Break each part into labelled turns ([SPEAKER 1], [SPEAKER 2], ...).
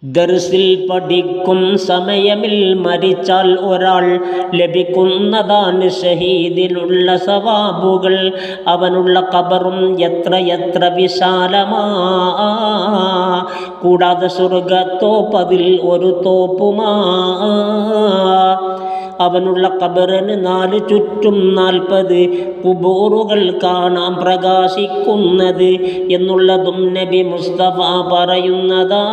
[SPEAKER 1] ദർസിൽ പഠിക്കും സമയമിൽ മരിച്ചാൽ ഒരാൾ ലഭിക്കുന്നതാണ് ഷഹീദിനുള്ള സവാബുകൾ. അവനുള്ള ഖബറും എത്ര വിശാലമാ, കൂടാതെ സ്വർഗത്തോപ്പതിൽ ഒരു തോപ്പുമാ. അവനുള്ള ഖബറിന് 4 ചുറ്റും 40 ഖുബൂറുകൾ കാണാം പ്രകാശിക്കുന്നത് എന്നുള്ളതും നബി മുസ്തഫ പറയുന്നതാ.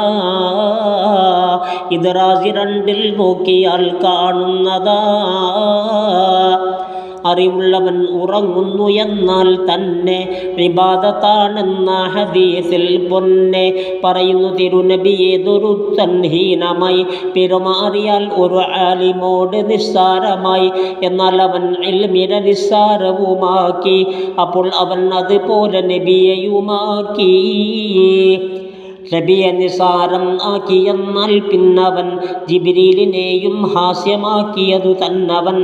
[SPEAKER 1] ഇത് റാസി 2 നോക്കിയാൽ കാണുന്നതാ. അറിവുള്ളവൻ ഉറങ്ങുന്നു എന്നാൽ തന്നെ ഇബാദത്താണെന്ന ഹദീസിൽ പൊന്നെ പറയുന്നു തിരുനബി. ഏതൊരുത്തൻ ഹീനമായി പെരുമാറിയാൽ ഒരു ആലിമോട് നിസ്സാരമായി, എന്നാൽ അവൻ ഇൽമിനെ നിസ്സാരവുമാക്കി, അപ്പോൾ അവൻ അതുപോലെ നബിയെയുമാക്കി. നബിയെ നിസാരം ആക്കി എന്നാൽ പിന്നവൻ ജിബ്രീലിനെയും ഹാസ്യമാക്കിയതു തന്നവൻ.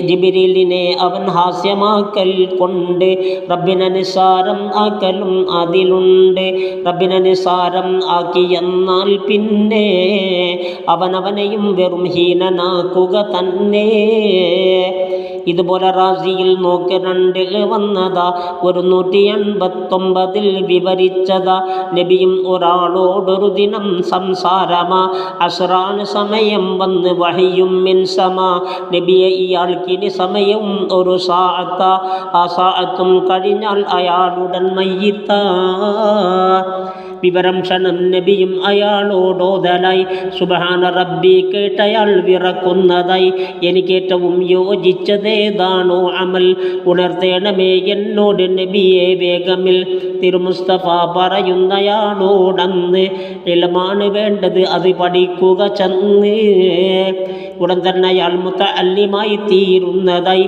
[SPEAKER 1] ജിബ്രീലിനെ അവൻ ഹാസ്യമാക്കൽ കൊണ്ട് റബ്ബിനെ നിസാരം ആക്കലും അതിലുണ്ട്. റബ്ബിനെ നിസാരം ആക്കി എന്നാൽ പിന്നെ അവനവനെയും വെറും ഹീനനാക്കുക തന്നെ. ഇതുപോലെ റാസിയിൽ നോക്ക് 2 വന്നതാ, 189 വിവരിച്ചതാ. നബിയും ഒരാളോടൊരു ദിനം സംസാരമാ. അസ്റാന് സമയം വന്ന് വഹിയും മിൻ സമാ. നബിയെ, ഇയാൾക്കിനി സമയവും ഒരു സാഅത്ത, ആ സാഅത്തും കഴിഞ്ഞാൽ അയാളുടൻ മയ്യിത്താ. വിവരം ക്ഷണം നബിയും അയാളോടോതലായി. സുബ്ഹാന റബ്ബി കേട്ടയാൾ വിറക്കുന്നതായി. എനിക്കേറ്റവും യോജിച്ചതേതാണോ അമൽ, ഉണർത്തേണമേ എന്നോട് നബിയെ വേഗമിൽ. തിരുമുസ്തഫ പറയുന്നയാളോടന്ന് ഇൽമാണ് വേണ്ടത്, അത് പഠിക്കുക ചെന്ന്. ഉടൻ തന്നെ അയാൾ മുതഅല്ലിമായി തീരുന്നതായി.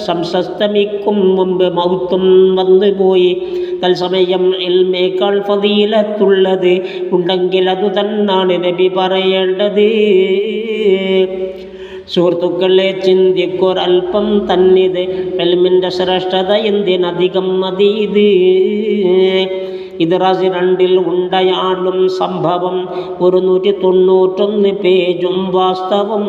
[SPEAKER 1] സംസസ്തമിക്കും മുമ്പ് മൗത്തും വന്നുപോയി. തത്സമയം ഇൽമേക്കാൾ ഫദീലത്തുള്ളത് ഉണ്ടെങ്കിൽ അതു തന്നാണ് നബി പറയേണ്ടത്. സുഹൃത്തുക്കളെ, ചിന്തിക്കൊരൽപ്പം തന്നിത്. ഇൽമിൻ്റെ ശ്രേഷ്ഠത എന്തിനധികം മതീത്. ഇത് റാസി 2 ഉണ്ടയാളും സംഭവം, 191 പേജും വാസ്തവം.